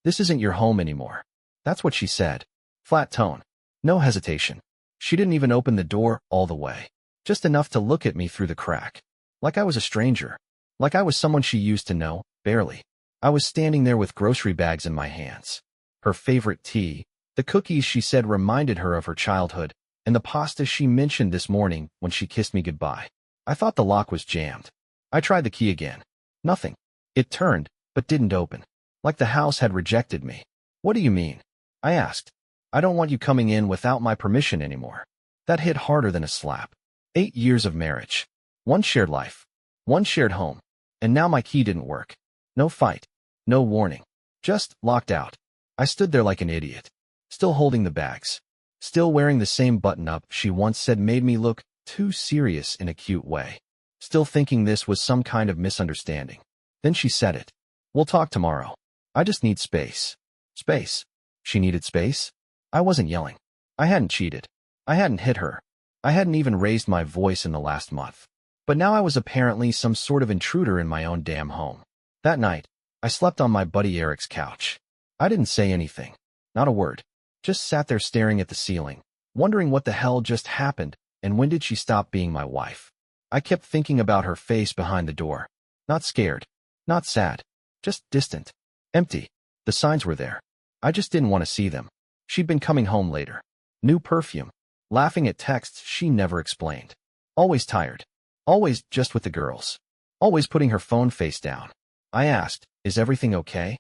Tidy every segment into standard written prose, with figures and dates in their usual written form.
This isn't your home anymore. That's what she said. Flat tone. No hesitation. She didn't even open the door all the way. Just enough to look at me through the crack. Like I was a stranger. Like I was someone she used to know, barely. I was standing there with grocery bags in my hands. Her favorite tea, the cookies she said reminded her of her childhood, and the pasta she mentioned this morning when she kissed me goodbye. I thought the lock was jammed. I tried the key again. Nothing. It turned, but didn't open. Like the house had rejected me. What do you mean? I asked. I don't want you coming in without my permission anymore. That hit harder than a slap. 8 years of marriage. One shared life. One shared home. And now my key didn't work. No fight. No warning. Just locked out. I stood there like an idiot. Still holding the bags. Still wearing the same button-up she once said made me look too serious in a cute way. Still thinking this was some kind of misunderstanding. Then she said it. We'll talk tomorrow. I just need space. Space. She needed space? I wasn't yelling. I hadn't cheated. I hadn't hit her. I hadn't even raised my voice in the last month. But now I was apparently some sort of intruder in my own damn home. That night, I slept on my buddy Eric's couch. I didn't say anything. Not a word. Just sat there staring at the ceiling, wondering what the hell just happened and when did she stop being my wife. I kept thinking about her face behind the door. Not scared. Not sad. Just distant. Empty. The signs were there. I just didn't want to see them. She'd been coming home later. New perfume. Laughing at texts she never explained. Always tired. Always just with the girls. Always putting her phone face down. I asked, is everything okay?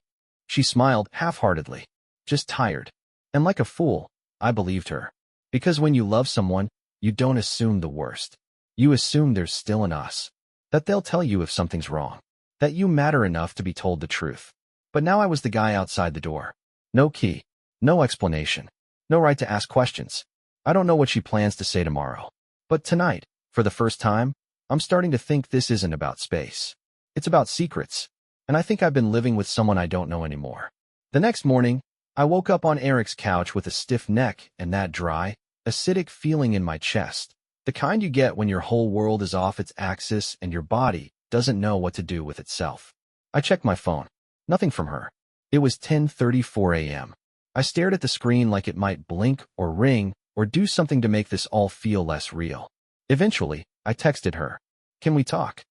She smiled half-heartedly. Just tired. And like a fool, I believed her. Because when you love someone, you don't assume the worst. You assume there's still an us. That they'll tell you if something's wrong. That you matter enough to be told the truth. But now I was the guy outside the door. No key. No explanation. No right to ask questions. I don't know what she plans to say tomorrow. But tonight, for the first time, I'm starting to think this isn't about space. It's about secrets. And I think I've been living with someone I don't know anymore. The next morning, I woke up on Eric's couch with a stiff neck and that dry, acidic feeling in my chest. The kind you get when your whole world is off its axis and your body doesn't know what to do with itself. I checked my phone. Nothing from her. It was 10:34 a.m. I stared at the screen like it might blink or ring or do something to make this all feel less real. Eventually, I texted her. Can we talk?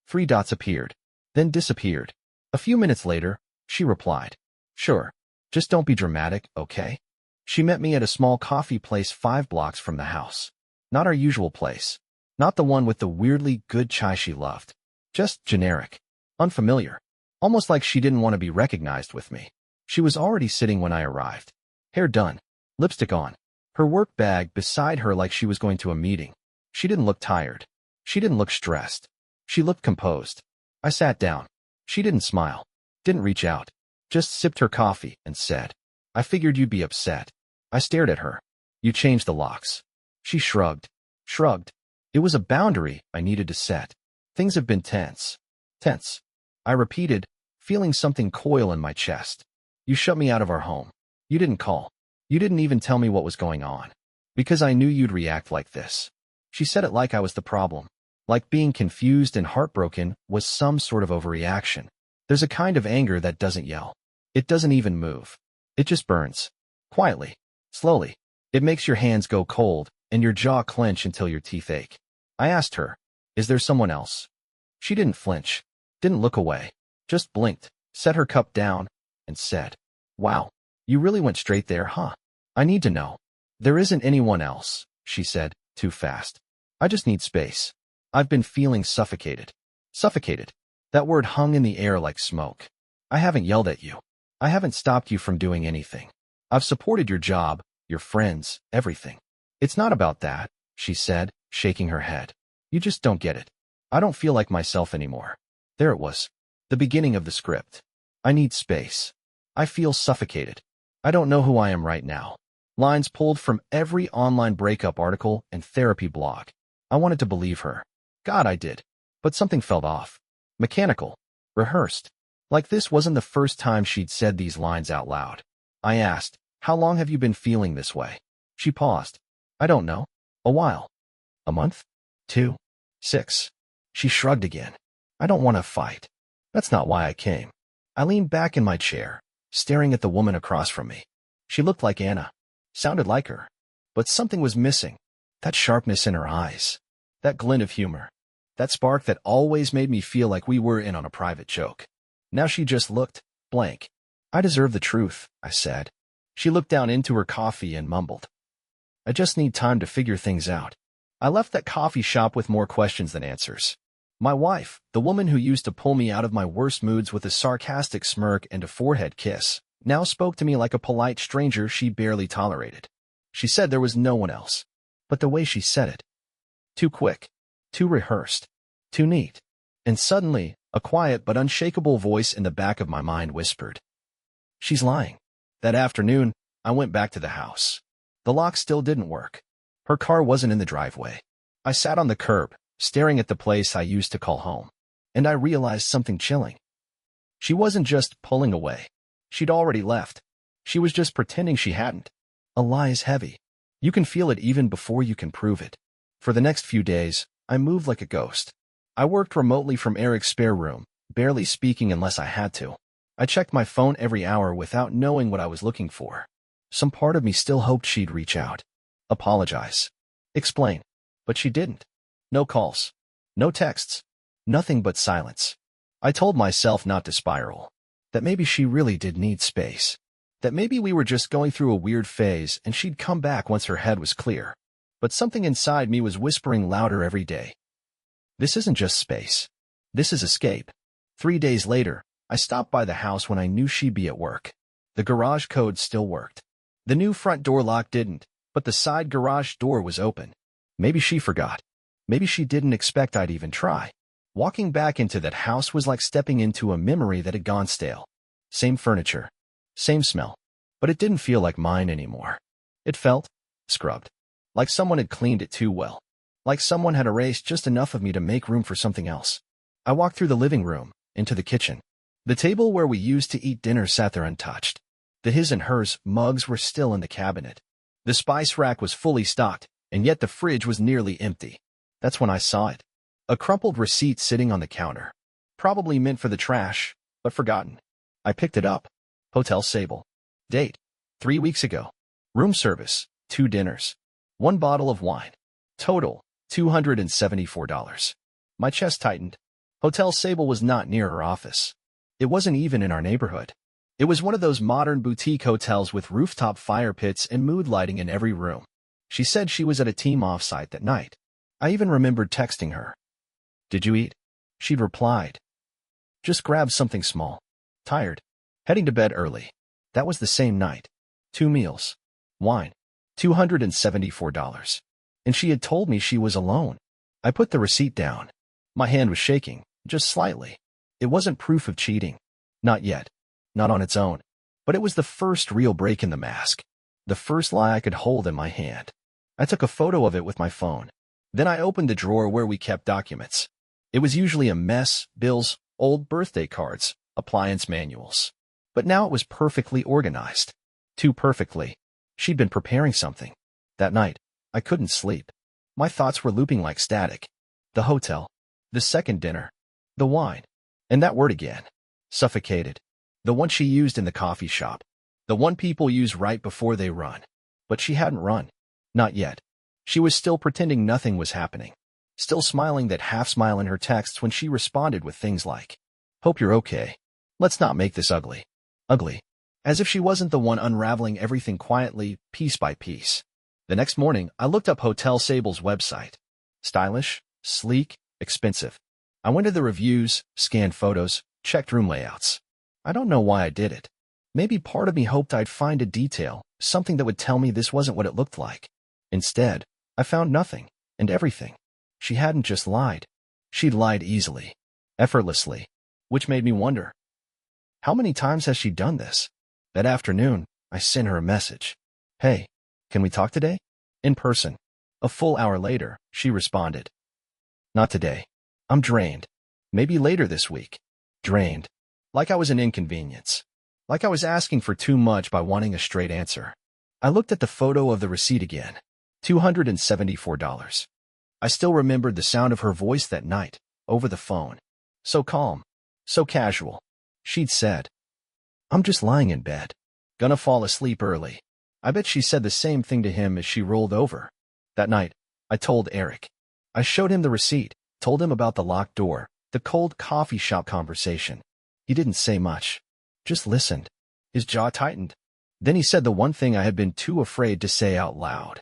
3 dots appeared, then disappeared. A few minutes later, she replied. Sure. Just don't be dramatic, okay? She met me at a small coffee place 5 blocks from the house. Not our usual place. Not the one with the weirdly good chai she loved. Just generic. Unfamiliar. Almost like she didn't want to be recognized with me. She was already sitting when I arrived. Hair done. Lipstick on. Her work bag beside her like she was going to a meeting. She didn't look tired. She didn't look stressed. She looked composed. I sat down. She didn't smile. Didn't reach out. Just sipped her coffee and said, I figured you'd be upset. I stared at her. You changed the locks. She shrugged. Shrugged. It was a boundary I needed to set. Things have been tense. Tense. I repeated, feeling something coil in my chest. You shut me out of our home. You didn't call. You didn't even tell me what was going on. Because I knew you'd react like this. She said it like I was the problem. Like being confused and heartbroken was some sort of overreaction. There's a kind of anger that doesn't yell. It doesn't even move. It just burns. Quietly. Slowly. It makes your hands go cold and your jaw clench until your teeth ache. I asked her, is there someone else? She didn't flinch. Didn't look away. Just blinked, set her cup down, and said, wow, you really went straight there, huh? I need to know. There isn't anyone else, she said, too fast. I just need space. I've been feeling suffocated. Suffocated. That word hung in the air like smoke. I haven't yelled at you. I haven't stopped you from doing anything. I've supported your job, your friends, everything. It's not about that, she said, shaking her head. You just don't get it. I don't feel like myself anymore. There it was. The beginning of the script. I need space. I feel suffocated. I don't know who I am right now. Lines pulled from every online breakup article and therapy blog. I wanted to believe her. God, I did. But something felt off. Mechanical. Rehearsed. Like this wasn't the first time she'd said these lines out loud. I asked, how long have you been feeling this way? She paused. I don't know. A while. A month? 2? 6? She shrugged again. I don't want to fight. That's not why I came. I leaned back in my chair, staring at the woman across from me. She looked like Anna, sounded like her, but something was missing. That sharpness in her eyes, that glint of humor, that spark that always made me feel like we were in on a private joke. Now she just looked blank. I deserve the truth, I said. She looked down into her coffee and mumbled, I just need time to figure things out. I left that coffee shop with more questions than answers. My wife, the woman who used to pull me out of my worst moods with a sarcastic smirk and a forehead kiss, now spoke to me like a polite stranger she barely tolerated. She said there was no one else. But the way she said it, too quick, too rehearsed, too neat. And suddenly, a quiet but unshakable voice in the back of my mind whispered, she's lying. That afternoon, I went back to the house. The lock still didn't work. Her car wasn't in the driveway. I sat on the curb, staring at the place I used to call home. And I realized something chilling. She wasn't just pulling away. She'd already left. She was just pretending she hadn't. A lie is heavy. You can feel it even before you can prove it. For the next few days, I moved like a ghost. I worked remotely from Eric's spare room, barely speaking unless I had to. I checked my phone every hour without knowing what I was looking for. Some part of me still hoped she'd reach out, apologize, explain. But she didn't. No calls, no texts, nothing but silence. I told myself not to spiral, that maybe she really did need space, that maybe we were just going through a weird phase and she'd come back once her head was clear. But something inside me was whispering louder every day. This isn't just space. This is escape. 3 days later, I stopped by the house when I knew she'd be at work. The garage code still worked. The new front door lock didn't, but the side garage door was open. Maybe she forgot. Maybe she didn't expect I'd even try. Walking back into that house was like stepping into a memory that had gone stale. Same furniture, same smell, but it didn't feel like mine anymore. It felt scrubbed, like someone had cleaned it too well, like someone had erased just enough of me to make room for something else. I walked through the living room, into the kitchen. The table where we used to eat dinner sat there untouched. The his and hers mugs were still in the cabinet. The spice rack was fully stocked, and yet the fridge was nearly empty. That's when I saw it. A crumpled receipt sitting on the counter. Probably meant for the trash, but forgotten. I picked it up. Hotel Sable. Date: 3 weeks ago. Room service: 2 dinners. 1 bottle of wine. Total: $274. My chest tightened. Hotel Sable was not near her office. It wasn't even in our neighborhood. It was one of those modern boutique hotels with rooftop fire pits and mood lighting in every room. She said she was at a team offsite that night. I even remembered texting her. Did you eat? She'd replied, just grabbed something small. Tired. Heading to bed early. That was the same night. 2 meals. Wine. $274. And she had told me she was alone. I put the receipt down. My hand was shaking, just slightly. It wasn't proof of cheating. Not yet. Not on its own. But it was the first real break in the mask. The first lie I could hold in my hand. I took a photo of it with my phone. Then I opened the drawer where we kept documents. It was usually a mess: bills, old birthday cards, appliance manuals. But now it was perfectly organized. Too perfectly. She'd been preparing something. That night, I couldn't sleep. My thoughts were looping like static. The hotel. The second dinner. The wine. And that word again. Suffocated. The one she used in the coffee shop. The one people use right before they run. But she hadn't run. Not yet. She was still pretending nothing was happening. Still smiling that half smile in her texts when she responded with things like, hope you're okay. Let's not make this ugly. Ugly. As if she wasn't the one unraveling everything quietly, piece by piece. The next morning, I looked up Hotel Sable's website. Stylish, sleek, expensive. I went to the reviews, scanned photos, checked room layouts. I don't know why I did it. Maybe part of me hoped I'd find a detail, something that would tell me this wasn't what it looked like. Instead, I found nothing, and everything. She hadn't just lied. She'd lied easily, effortlessly, which made me wonder, how many times has she done this? That afternoon, I sent her a message. Hey, can we talk today? In person. A full hour later, she responded. Not today. I'm drained. Maybe later this week. Drained. Like I was an inconvenience. Like I was asking for too much by wanting a straight answer. I looked at the photo of the receipt again. $274. I still remembered the sound of her voice that night, over the phone. So calm. So casual. She'd said, I'm just lying in bed. Gonna fall asleep early. I bet she said the same thing to him as she rolled over. That night, I told Eric. I showed him the receipt, told him about the locked door, the cold coffee shop conversation. He didn't say much. Just listened. His jaw tightened. Then he said the one thing I had been too afraid to say out loud.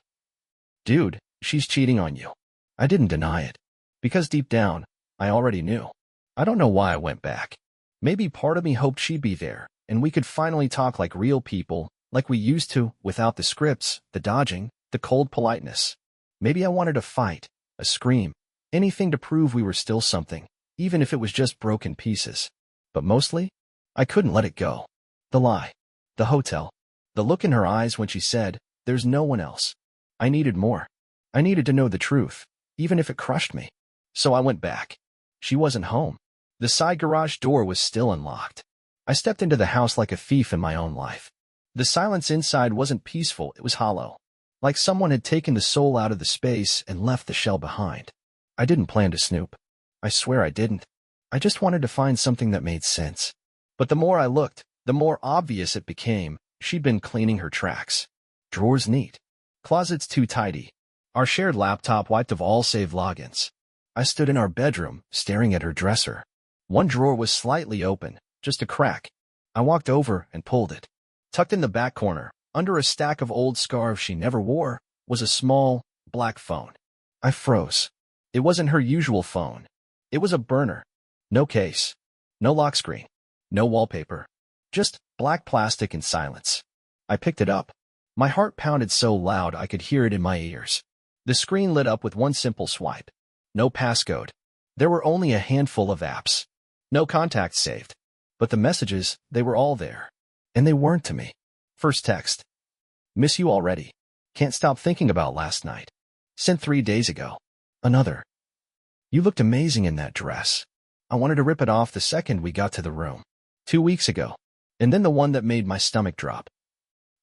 Dude, she's cheating on you. I didn't deny it. Because deep down, I already knew. I don't know why I went back. Maybe part of me hoped she'd be there, and we could finally talk like real people, like we used to, without the scripts, the dodging, the cold politeness. Maybe I wanted a fight, a scream, anything to prove we were still something, even if it was just broken pieces. But mostly, I couldn't let it go. The lie. The hotel. The look in her eyes when she said, "There's no one else." I needed more. I needed to know the truth, even if it crushed me. So I went back. She wasn't home. The side garage door was still unlocked. I stepped into the house like a thief in my own life. The silence inside wasn't peaceful, it was hollow. Like someone had taken the soul out of the space and left the shell behind. I didn't plan to snoop. I swear I didn't. I just wanted to find something that made sense. But the more I looked, the more obvious it became. She'd been cleaning her tracks. Drawers neat. Closets too tidy. Our shared laptop wiped of all save logins. I stood in our bedroom, staring at her dresser. One drawer was slightly open, just a crack. I walked over and pulled it. Tucked in the back corner, under a stack of old scarves she never wore, was a small, black phone. I froze. It wasn't her usual phone. It was a burner. No case. No lock screen. No wallpaper. Just black plastic and silence. I picked it up. My heart pounded so loud I could hear it in my ears. The screen lit up with one simple swipe. No passcode. There were only a handful of apps. No contacts saved. But the messages, they were all there. And they weren't to me. First text. Miss you already. Can't stop thinking about last night. Sent 3 days ago. Another. You looked amazing in that dress. I wanted to rip it off the second we got to the room. 2 weeks ago. And then the one that made my stomach drop.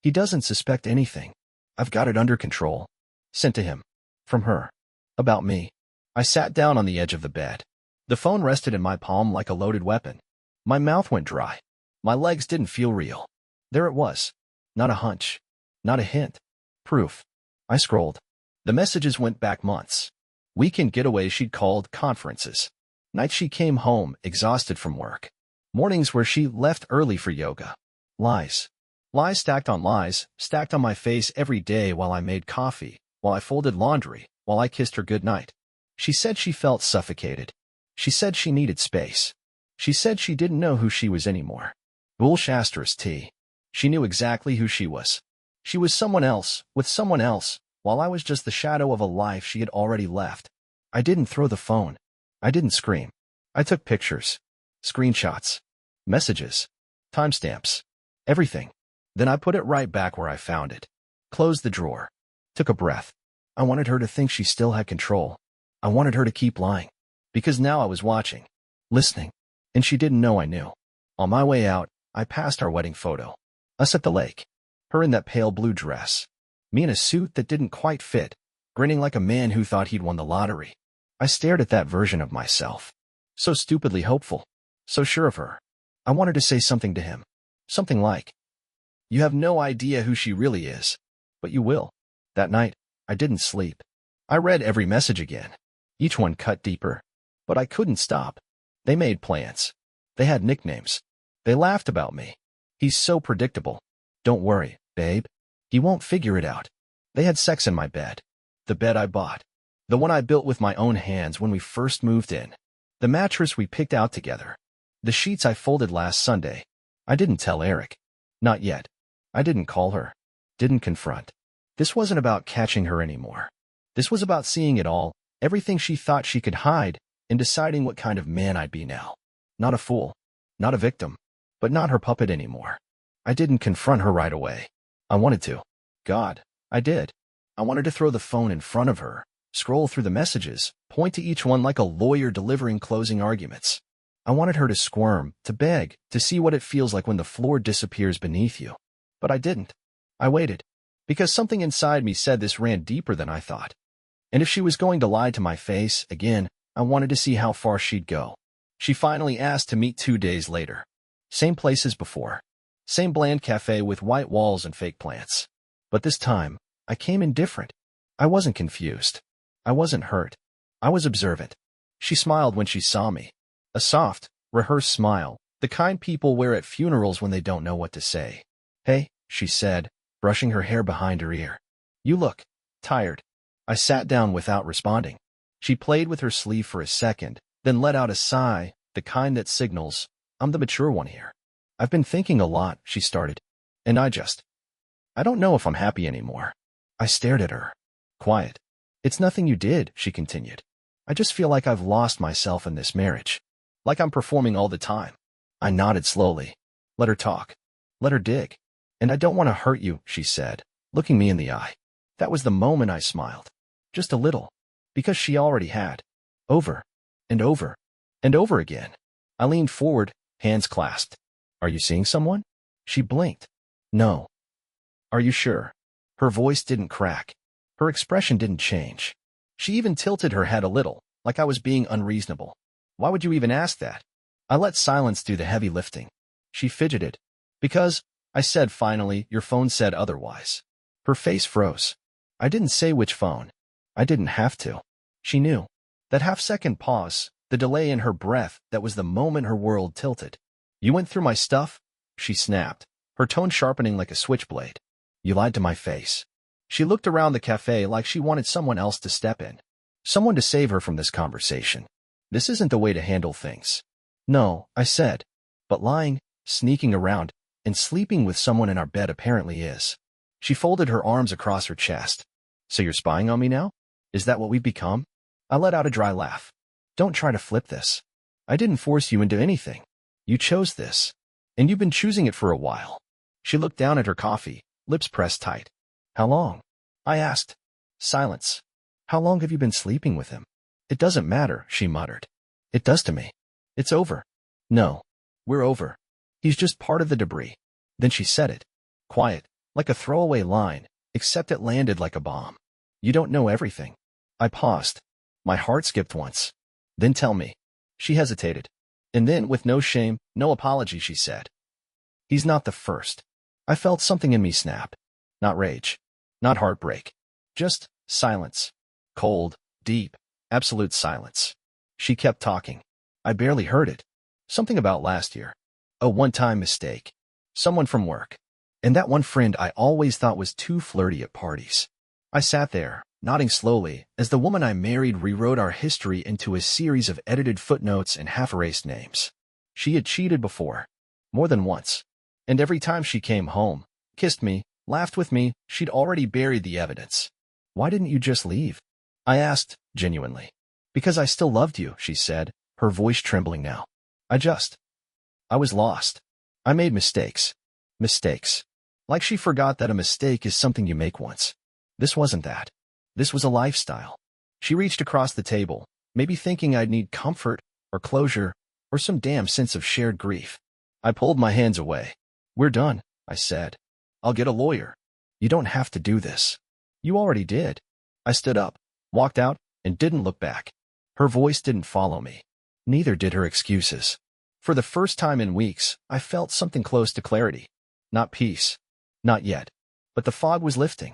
He doesn't suspect anything. I've got it under control. Sent to him. From her. About me. I sat down on the edge of the bed. The phone rested in my palm like a loaded weapon. My mouth went dry. My legs didn't feel real. There it was. Not a hunch. Not a hint. Proof. I scrolled. The messages went back months. Weekend getaways she'd called conferences. Nights she came home, exhausted from work. Mornings where she left early for yoga. Lies. Lies stacked on my face every day while I made coffee, while I folded laundry, while I kissed her goodnight. She said she felt suffocated. She said she needed space. She said she didn't know who she was anymore. Bullshasters tea. She knew exactly who she was. She was someone else, with someone else, while I was just the shadow of a life she had already left. I didn't throw the phone. I didn't scream. I took pictures. Screenshots. Messages. Timestamps. Everything. Then I put it right back where I found it. Closed the drawer. Took a breath. I wanted her to think she still had control. I wanted her to keep lying. Because now I was watching. Listening. And she didn't know I knew. On my way out, I passed our wedding photo. Us at the lake. Her in that pale blue dress. Me in a suit that didn't quite fit, grinning like a man who thought he'd won the lottery. I stared at that version of myself. So stupidly hopeful. So sure of her. I wanted to say something to him. Something like, "You have no idea who she really is. But you will." That night, I didn't sleep. I read every message again. Each one cut deeper. But I couldn't stop. They made plans. They had nicknames. They laughed about me. He's so predictable. Don't worry, babe. He won't figure it out. They had sex in my bed. The bed I bought. The one I built with my own hands when we first moved in. The mattress we picked out together. The sheets I folded last Sunday. I didn't tell Eric. Not yet. I didn't call her. Didn't confront. This wasn't about catching her anymore. This was about seeing it all, everything she thought she could hide, and deciding what kind of man I'd be now. Not a fool. Not a victim. But not her puppet anymore. I didn't confront her right away. I wanted to. God, I did. I wanted to throw the phone in front of her, scroll through the messages, point to each one like a lawyer delivering closing arguments. I wanted her to squirm, to beg, to see what it feels like when the floor disappears beneath you. But I didn't. I waited. Because something inside me said this ran deeper than I thought. And if she was going to lie to my face, again, I wanted to see how far she'd go. She finally asked to meet 2 days later. Same place as before. Same bland cafe with white walls and fake plants. But this time, I came in different. I wasn't confused. I wasn't hurt. I was observant. She smiled when she saw me. A soft, rehearsed smile, the kind people wear at funerals when they don't know what to say. "Hey," she said, brushing her hair behind her ear. "You look tired." I sat down without responding. She played with her sleeve for a second, then let out a sigh, the kind that signals, "I'm the mature one here." "I've been thinking a lot," she started. "And I don't know if I'm happy anymore." I stared at her. "Quiet. It's nothing you did," she continued. "I just feel like I've lost myself in this marriage. Like I'm performing all the time." I nodded slowly. Let her talk. Let her dig. "And I don't want to hurt you," she said, looking me in the eye. That was the moment I smiled. Just a little. Because she already had. Over. And over. And over again. I leaned forward, hands clasped. "Are you seeing someone?" She blinked. "No." "Are you sure?" Her voice didn't crack. Her expression didn't change. She even tilted her head a little, like I was being unreasonable. "Why would you even ask that?" I let silence do the heavy lifting. She fidgeted. "Because," I said finally, "your phone said otherwise." Her face froze. I didn't say which phone. I didn't have to. She knew. That half-second pause, the delay in her breath, that was the moment her world tilted. "You went through my stuff?" she snapped, her tone sharpening like a switchblade. "You lied to my face." She looked around the cafe like she wanted someone else to step in. Someone to save her from this conversation. This isn't the way to handle things. "No," I said. "But lying, sneaking around, and sleeping with someone in our bed apparently is." She folded her arms across her chest. "So you're spying on me now? Is that what we've become?" I let out a dry laugh. "Don't try to flip this. I didn't force you into anything. You chose this. And you've been choosing it for a while." She looked down at her coffee, lips pressed tight. "How long?" I asked. Silence. "How long have you been sleeping with him?" "It doesn't matter," she muttered. "It does to me. It's over." "No. We're over. He's just part of the debris." Then she said it. Quiet, like a throwaway line, except it landed like a bomb. "You don't know everything." I paused. My heart skipped once. "Then tell me." She hesitated. And then, with no shame, no apology, she said, "He's not the first." I felt something in me snap. Not rage. Not heartbreak. Just silence. Cold, deep, absolute silence. She kept talking. I barely heard it. Something about last year. A one-time mistake. Someone from work. And that one friend I always thought was too flirty at parties. I sat there, nodding slowly, as the woman I married rewrote our history into a series of edited footnotes and half-erased names. She had cheated before. More than once. And every time she came home, kissed me, laughed with me, she'd already buried the evidence. "Why didn't you just leave?" I asked, genuinely. "Because I still loved you," she said, her voice trembling now. I was lost. I made mistakes. Mistakes. Like she forgot that a mistake is something you make once. This wasn't that. This was a lifestyle. She reached across the table, maybe thinking I'd need comfort, or closure, or some damn sense of shared grief. I pulled my hands away. "We're done," I said. "I'll get a lawyer." "You don't have to do this." "You already did." I stood up, walked out, and didn't look back. Her voice didn't follow me. Neither did her excuses. For the first time in weeks, I felt something close to clarity. Not peace. Not yet. But the fog was lifting.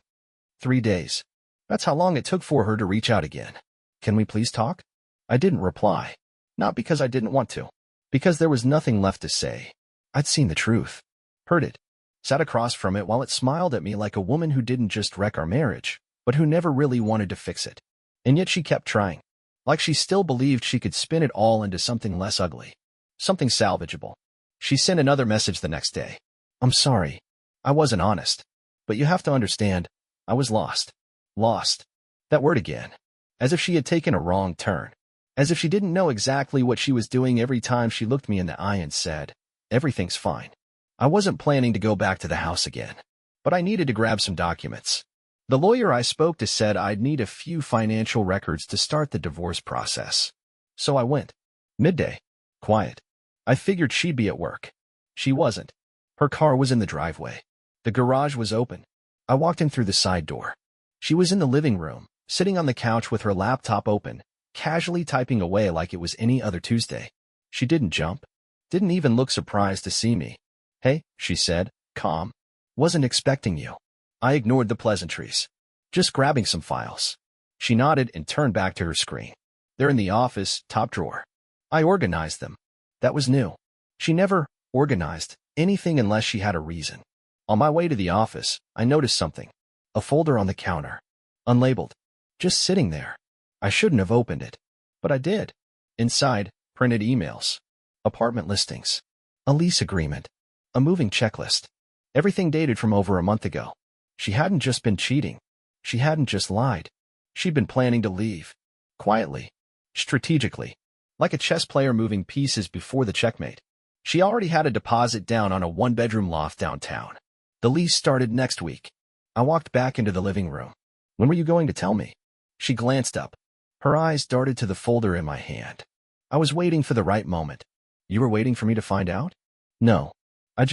3 days. That's how long it took for her to reach out again. "Can we please talk?" I didn't reply. Not because I didn't want to. Because there was nothing left to say. I'd seen the truth. Heard it. Sat across from it while it smiled at me like a woman who didn't just wreck our marriage, but who never really wanted to fix it. And yet she kept trying. Like she still believed she could spin it all into something less ugly. Something salvageable. She sent another message the next day. "I'm sorry. I wasn't honest. But you have to understand, I was lost." Lost. That word again. As if she had taken a wrong turn. As if she didn't know exactly what she was doing every time she looked me in the eye and said, "Everything's fine." I wasn't planning to go back to the house again. But I needed to grab some documents. The lawyer I spoke to said I'd need a few financial records to start the divorce process. So I went. Midday. Quiet. I figured she'd be at work. She wasn't. Her car was in the driveway. The garage was open. I walked in through the side door. She was in the living room, sitting on the couch with her laptop open, casually typing away like it was any other Tuesday. She didn't jump. Didn't even look surprised to see me. Hey, she said, calm. Wasn't expecting you. I ignored the pleasantries. Just grabbing some files. She nodded and turned back to her screen. They're in the office, top drawer. I organized them. That was new. She never organized anything unless she had a reason. On my way to the office, I noticed something. A folder on the counter. Unlabeled. Just sitting there. I shouldn't have opened it. But I did. Inside, printed emails. Apartment listings. A lease agreement. A moving checklist. Everything dated from over a month ago. She hadn't just been cheating. She hadn't just lied. She'd been planning to leave. Quietly. Strategically. Like a chess player moving pieces before the checkmate. She already had a deposit down on a one-bedroom loft downtown. The lease started next week. I walked back into the living room. When were you going to tell me? She glanced up. Her eyes darted to the folder in my hand. I was waiting for the right moment. You were waiting for me to find out? No. I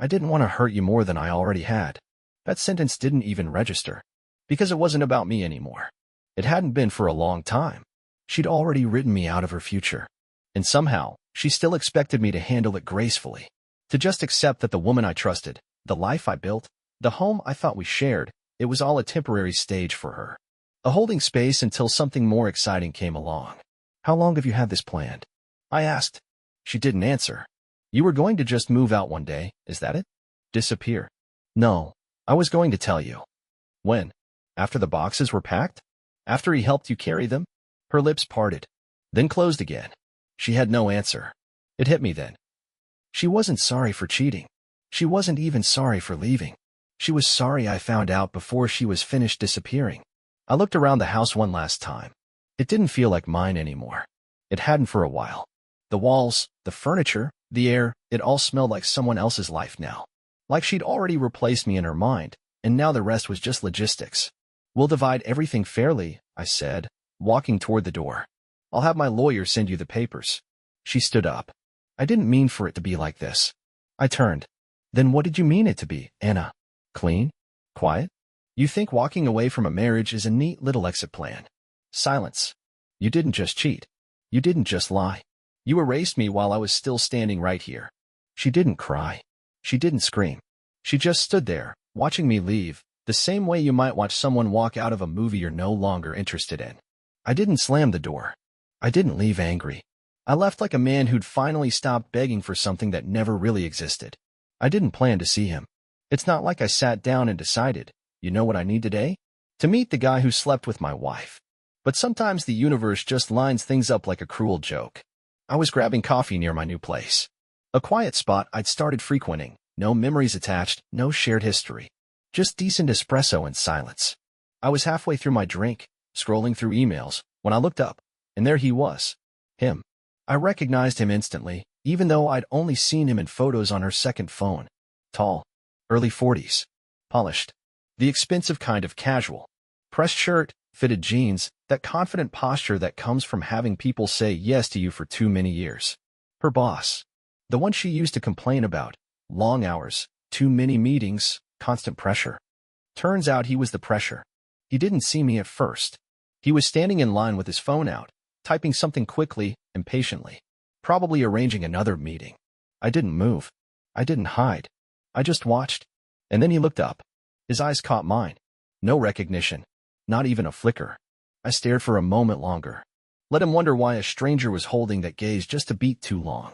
didn't want to hurt you more than I already had. That sentence didn't even register. Because it wasn't about me anymore. It hadn't been for a long time. She'd already written me out of her future. And somehow, she still expected me to handle it gracefully. To just accept that the woman I trusted, the life I built, the home I thought we shared, it was all a temporary stage for her. A holding space until something more exciting came along. How long have you had this planned? I asked. She didn't answer. You were going to just move out one day, is that it? Disappear? No, I was going to tell you. When? After the boxes were packed? After he helped you carry them? Her lips parted, then closed again. She had no answer. It hit me then. She wasn't sorry for cheating. She wasn't even sorry for leaving. She was sorry I found out before she was finished disappearing. I looked around the house one last time. It didn't feel like mine anymore. It hadn't for a while. The walls, the furniture, the air, it all smelled like someone else's life now. Like she'd already replaced me in her mind, and now the rest was just logistics. We'll divide everything fairly, I said, walking toward the door. I'll have my lawyer send you the papers. She stood up. I didn't mean for it to be like this. I turned. Then what did you mean it to be, Anna? Clean? Quiet? You think walking away from a marriage is a neat little exit plan. Silence. You didn't just cheat. You didn't just lie. You erased me while I was still standing right here. She didn't cry. She didn't scream. She just stood there, watching me leave, the same way you might watch someone walk out of a movie you're no longer interested in. I didn't slam the door. I didn't leave angry. I left like a man who'd finally stopped begging for something that never really existed. I didn't plan to see him. It's not like I sat down and decided, you know what I need today? To meet the guy who slept with my wife. But sometimes the universe just lines things up like a cruel joke. I was grabbing coffee near my new place. A quiet spot I'd started frequenting, no memories attached, no shared history. Just decent espresso and silence. I was halfway through my drink, scrolling through emails, when I looked up, and there he was. Him. I recognized him instantly, even though I'd only seen him in photos on her second phone. Tall. Early 40s. Polished. The expensive kind of casual. Pressed shirt, fitted jeans, that confident posture that comes from having people say yes to you for too many years. Her boss. The one she used to complain about. Long hours, too many meetings, constant pressure. Turns out he was the pressure. He didn't see me at first. He was standing in line with his phone out, typing something quickly, impatiently. Probably arranging another meeting. I didn't move. I didn't hide. I just watched. And then he looked up. His eyes caught mine. No recognition. Not even a flicker. I stared for a moment longer. Let him wonder why a stranger was holding that gaze just a beat too long.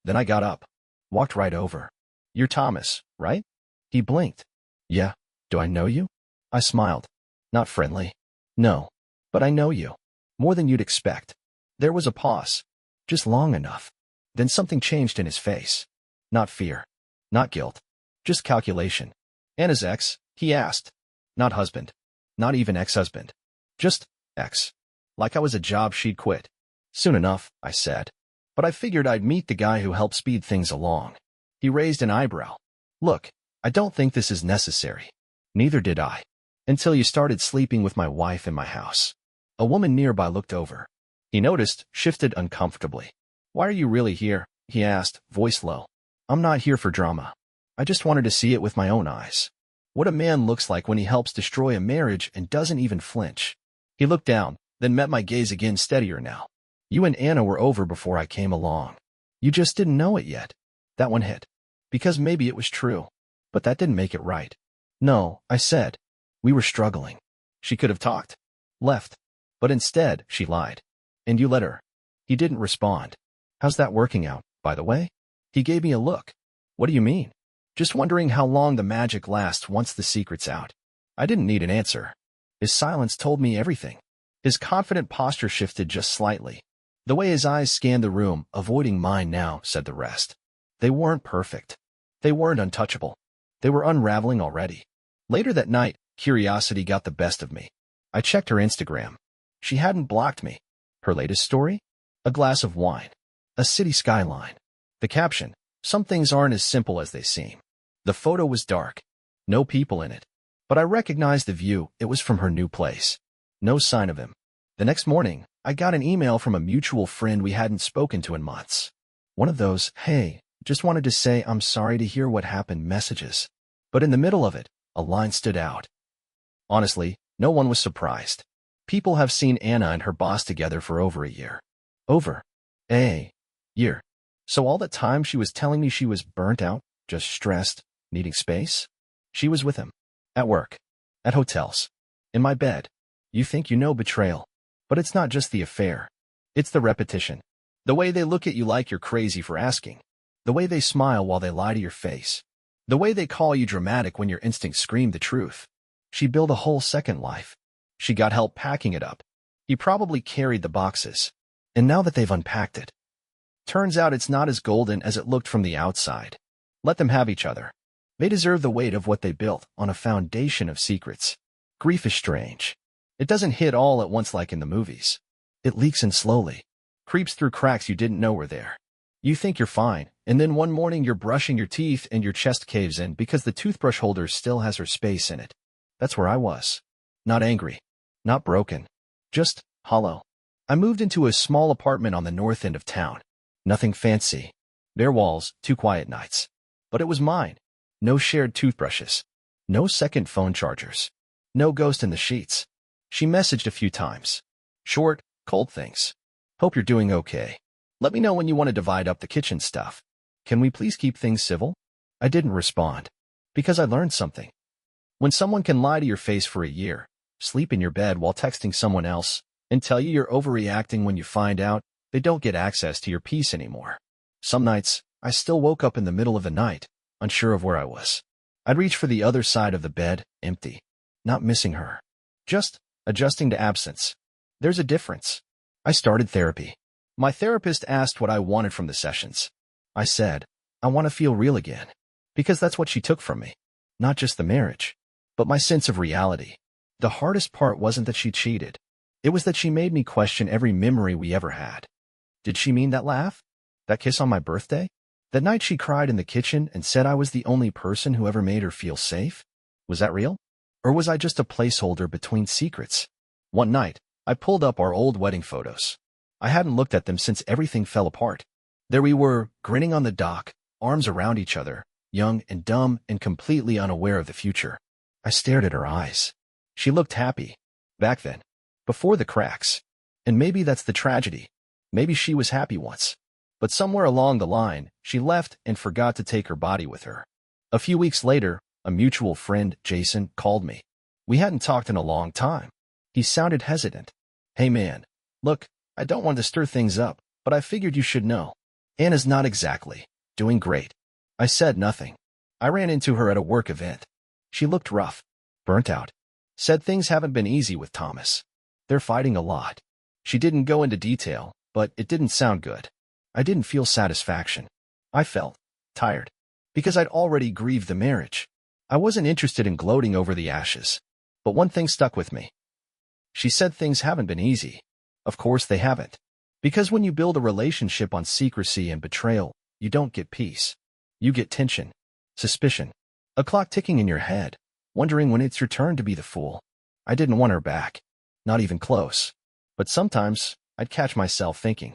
Then I got up. Walked right over. You're Thomas, right? He blinked. Yeah. Do I know you? I smiled. Not friendly. No. But I know you. More than you'd expect. There was a pause. Just long enough. Then something changed in his face. Not fear. Not guilt. Just calculation. Anna's ex? He asked. Not husband. Not even ex-husband. Just ex. Like I was a job she'd quit. Soon enough, I said. But I figured I'd meet the guy who helped speed things along. He raised an eyebrow. Look, I don't think this is necessary. Neither did I. Until you started sleeping with my wife in my house. A woman nearby looked over. He noticed, shifted uncomfortably. Why are you really here? He asked, voice low. I'm not here for drama. I just wanted to see it with my own eyes. What a man looks like when he helps destroy a marriage and doesn't even flinch. He looked down, then met my gaze again, steadier now. You and Anna were over before I came along. You just didn't know it yet. That one hit. because maybe it was true. But that didn't make it right. No, I said. We were struggling. She could have talked. Left. But instead, she lied. And you let her. He didn't respond. How's that working out, by the way? He gave me a look. What do you mean? Just wondering how long the magic lasts once the secret's out. I didn't need an answer. His silence told me everything. His confident posture shifted just slightly. The way his eyes scanned the room, avoiding mine now, said the rest. They weren't perfect. They weren't untouchable. They were unraveling already. Later that night, curiosity got the best of me. I checked her Instagram. She hadn't blocked me. Her latest story? A glass of wine. A city skyline. The caption, some things aren't as simple as they seem. The photo was dark. No people in it. But I recognized the view. It was from her new place. No sign of him. The next morning, I got an email from a mutual friend we hadn't spoken to in months. One of those, hey, just wanted to say I'm sorry to hear what happened messages. But in the middle of it, a line stood out. Honestly, no one was surprised. People have seen Anna and her boss together for over a year. Over a year. So all that time she was telling me she was burnt out, just stressed, needing space? She was with him. At work. At hotels. In my bed. You think you know betrayal. But it's not just the affair. It's the repetition. The way they look at you like you're crazy for asking. The way they smile while they lie to your face. The way they call you dramatic when your instincts scream the truth. She built a whole second life. She got help packing it up. He probably carried the boxes. And now that they've unpacked it, turns out it's not as golden as it looked from the outside. Let them have each other. They deserve the weight of what they built on a foundation of secrets. Grief is strange. It doesn't hit all at once like in the movies. It leaks in slowly. Creeps through cracks you didn't know were there. You think you're fine, and then one morning you're brushing your teeth and your chest caves in because the toothbrush holder still has her space in it. That's where I was. Not angry. Not broken. Just hollow. I moved into a small apartment on the north end of town. Nothing fancy. Bare walls, 2 quiet nights. But it was mine. No shared toothbrushes. No second phone chargers. No ghost in the sheets. She messaged a few times. Short, cold things. Hope you're doing okay. Let me know when you want to divide up the kitchen stuff. Can we please keep things civil? I didn't respond. Because I learned something. When someone can lie to your face for a year, sleep in your bed while texting someone else, and tell you you're overreacting when you find out, they don't get access to your peace anymore. Some nights, I still woke up in the middle of the night, unsure of where I was. I'd reach for the other side of the bed, empty. Not missing her. Just adjusting to absence. There's a difference. I started therapy. My therapist asked what I wanted from the sessions. I said, I want to feel real again. Because that's what she took from me. Not just the marriage, but my sense of reality. The hardest part wasn't that she cheated. It was that she made me question every memory we ever had. Did she mean that laugh? That kiss on my birthday? That night she cried in the kitchen and said I was the only person who ever made her feel safe? Was that real? Or was I just a placeholder between secrets? One night, I pulled up our old wedding photos. I hadn't looked at them since everything fell apart. There we were, grinning on the dock, arms around each other, young and dumb and completely unaware of the future. I stared at her eyes. She looked happy. Back then. Before the cracks. And maybe that's the tragedy. Maybe she was happy once. But somewhere along the line, she left and forgot to take her body with her. A few weeks later, a mutual friend, Jason, called me. We hadn't talked in a long time. He sounded hesitant. Hey man, look, I don't want to stir things up, but I figured you should know. Anna's not exactly doing great. I said nothing. I ran into her at a work event. She looked rough, burnt out. Said things haven't been easy with Thomas. They're fighting a lot. She didn't go into detail, but it didn't sound good. I didn't feel satisfaction. I felt tired. Because I'd already grieved the marriage. I wasn't interested in gloating over the ashes. But one thing stuck with me. She said things haven't been easy. Of course they haven't. Because when you build a relationship on secrecy and betrayal, you don't get peace. You get tension, suspicion, a clock ticking in your head, wondering when it's your turn to be the fool. I didn't want her back. Not even close. But sometimes, I'd catch myself thinking,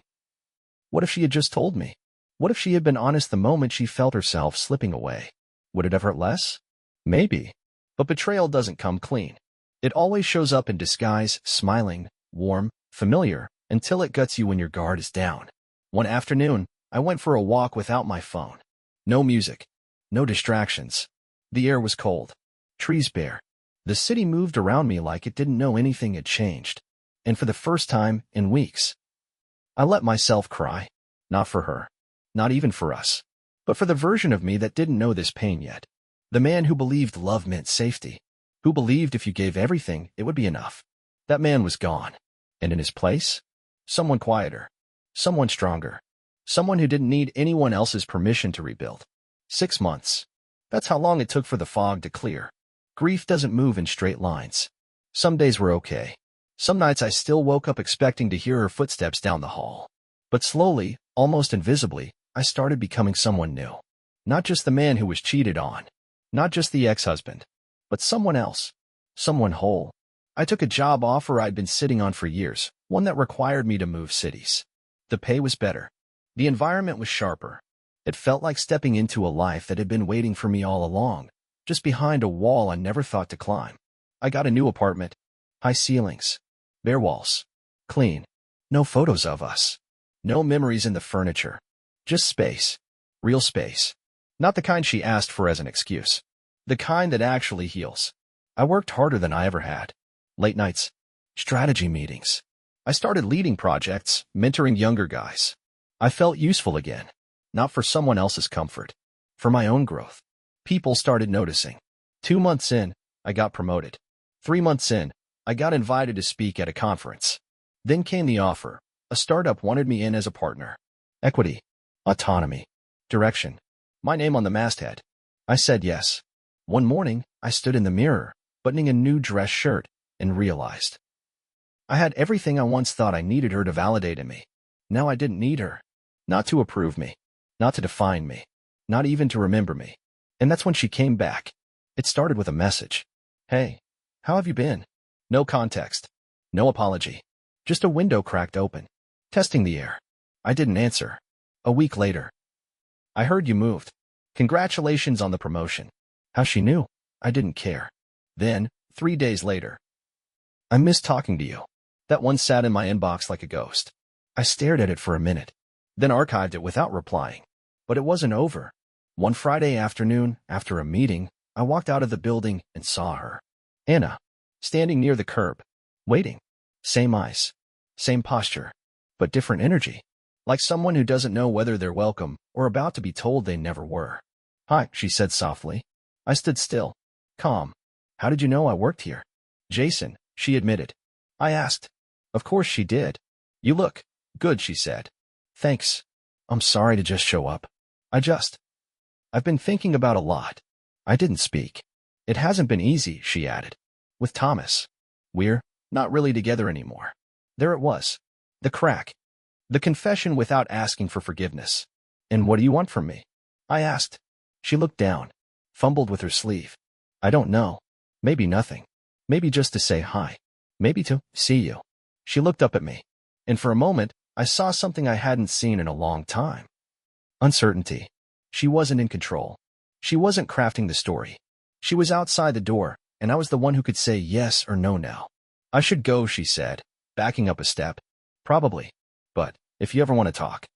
what if she had just told me? What if she had been honest the moment she felt herself slipping away? Would it have hurt less? Maybe. But betrayal doesn't come clean. It always shows up in disguise, smiling, warm, familiar, until it guts you when your guard is down. One afternoon, I went for a walk without my phone. No music. No distractions. The air was cold. Trees bare. The city moved around me like it didn't know anything had changed. And for the first time in weeks, I let myself cry. Not for her. Not even for us. But for the version of me that didn't know this pain yet. The man who believed love meant safety. Who believed if you gave everything, it would be enough. That man was gone. And in his place? Someone quieter. Someone stronger. Someone who didn't need anyone else's permission to rebuild. 6 months. That's how long it took for the fog to clear. Grief doesn't move in straight lines. Some days were okay. Some nights I still woke up expecting to hear her footsteps down the hall. But slowly, almost invisibly, I started becoming someone new. Not just the man who was cheated on. Not just the ex-husband. But someone else. Someone whole. I took a job offer I'd been sitting on for years, one that required me to move cities. The pay was better. The environment was sharper. It felt like stepping into a life that had been waiting for me all along, just behind a wall I never thought to climb. I got a new apartment. High ceilings. Bare walls. Clean. No photos of us. No memories in the furniture. Just space. Real space. Not the kind she asked for as an excuse. The kind that actually heals. I worked harder than I ever had. Late nights. Strategy meetings. I started leading projects, mentoring younger guys. I felt useful again. Not for someone else's comfort. For my own growth. People started noticing. 2 months in, I got promoted. 3 months in, I got invited to speak at a conference. Then came the offer. A startup wanted me in as a partner. Equity. Autonomy. Direction. My name on the masthead. I said yes. One morning, I stood in the mirror, buttoning a new dress shirt, and realized I had everything I once thought I needed her to validate in me. Now I didn't need her. Not to approve me. Not to define me. Not even to remember me. And that's when she came back. It started with a message. Hey, how have you been? No context. No apology. Just a window cracked open. Testing the air. I didn't answer. A week later. I heard you moved. Congratulations on the promotion. How she knew? I didn't care. Then, 3 days later. I missed talking to you. That one sat in my inbox like a ghost. I stared at it for a minute, then archived it without replying. But it wasn't over. One Friday afternoon, after a meeting, I walked out of the building and saw her. Anna, standing near the curb, waiting. Same eyes, same posture, but different energy. Like someone who doesn't know whether they're welcome or about to be told they never were. Hi, she said softly. I stood still, calm. How did you know I worked here? Jason, she admitted. I asked. Of course she did. You look good, she said. Thanks. I'm sorry to just show up. I've been thinking about a lot. I didn't speak. It hasn't been easy, she added. With Thomas. We're not really together anymore. There it was. The crack. The confession without asking for forgiveness. And what do you want from me? I asked. She looked down, fumbled with her sleeve. I don't know. Maybe nothing. Maybe just to say hi. Maybe to see you. She looked up at me. And for a moment, I saw something I hadn't seen in a long time. Uncertainty. She wasn't in control. She wasn't crafting the story. She was outside the door, and I was the one who could say yes or no now. I should go, she said, backing up a step. Probably. But, if you ever want to talk.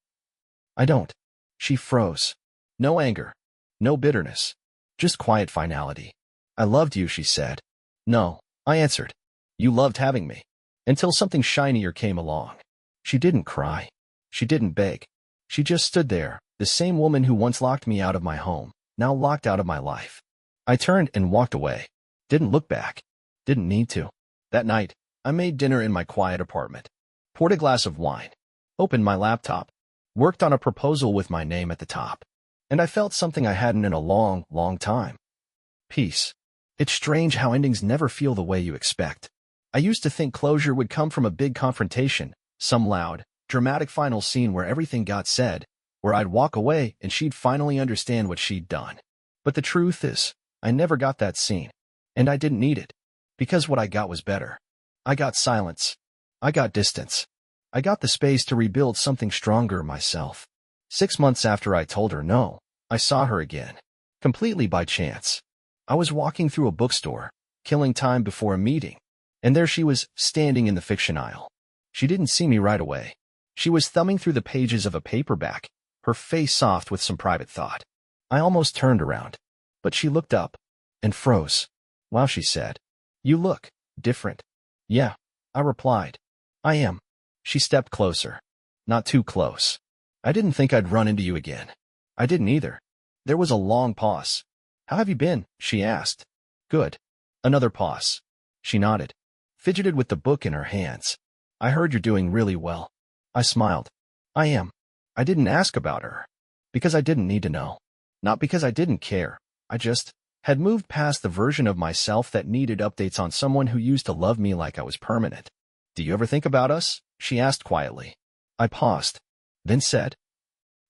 I don't. She froze. No anger. No bitterness. Just quiet finality. I loved you, she said. No, I answered. You loved having me. Until something shinier came along. She didn't cry. She didn't beg. She just stood there, the same woman who once locked me out of my home, now locked out of my life. I turned and walked away. Didn't look back. Didn't need to. That night, I made dinner in my quiet apartment. Poured a glass of wine. Opened my laptop. Worked on a proposal with my name at the top. And I felt something I hadn't in a long, long time. Peace. It's strange how endings never feel the way you expect. I used to think closure would come from a big confrontation, some loud, dramatic final scene where everything got said, where I'd walk away and she'd finally understand what she'd done. But the truth is, I never got that scene. And I didn't need it. Because what I got was better. I got silence. I got distance. I got the space to rebuild something stronger myself. 6 months after I told her no, I saw her again. Completely by chance. I was walking through a bookstore, killing time before a meeting. And there she was, standing in the fiction aisle. She didn't see me right away. She was thumbing through the pages of a paperback, her face soft with some private thought. I almost turned around, but she looked up and froze. Wow, she said. You look different. Yeah, I replied. I am. She stepped closer. Not too close. I didn't think I'd run into you again. I didn't either. There was a long pause. How have you been? She asked. Good. Another pause. She nodded, fidgeted with the book in her hands. I heard you're doing really well. I smiled. I am. I didn't ask about her, because I didn't need to know. Not because I didn't care. I just had moved past the version of myself that needed updates on someone who used to love me like I was permanent. Do you ever think about us? She asked quietly. I paused, then said,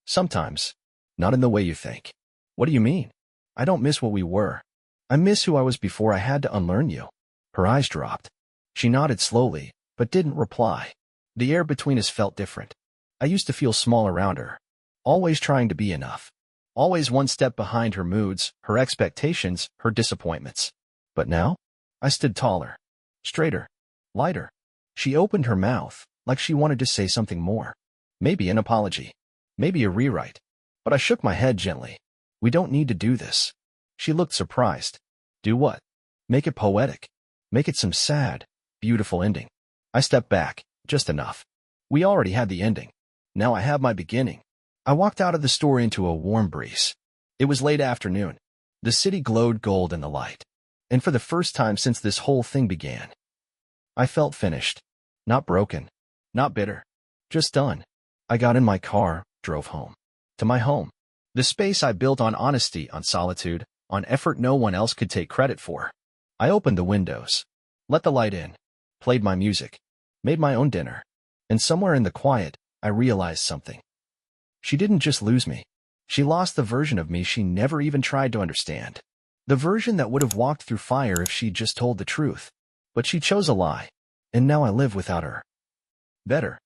sometimes. Not in the way you think. What do you mean? I don't miss what we were. I miss who I was before I had to unlearn you. Her eyes dropped. She nodded slowly, but didn't reply. The air between us felt different. I used to feel small around her, always trying to be enough. Always one step behind her moods, her expectations, her disappointments. But now, I stood taller, straighter, lighter. She opened her mouth, like she wanted to say something more. Maybe an apology. Maybe a rewrite. But I shook my head gently. We don't need to do this. She looked surprised. Do what? Make it poetic. Make it some sad, beautiful ending. I stepped back, just enough. We already had the ending. Now I have my beginning. I walked out of the store into a warm breeze. It was late afternoon. The city glowed gold in the light. And for the first time since this whole thing began, I felt finished. Not broken. Not bitter. Just done. I got in my car, drove home. To my home. The space I built on honesty, on solitude, on effort no one else could take credit for. I opened the windows, let the light in, played my music, made my own dinner. And somewhere in the quiet, I realized something. She didn't just lose me. She lost the version of me she never even tried to understand. The version that would have walked through fire if she'd just told the truth. But she chose a lie. And now I live without her. Better.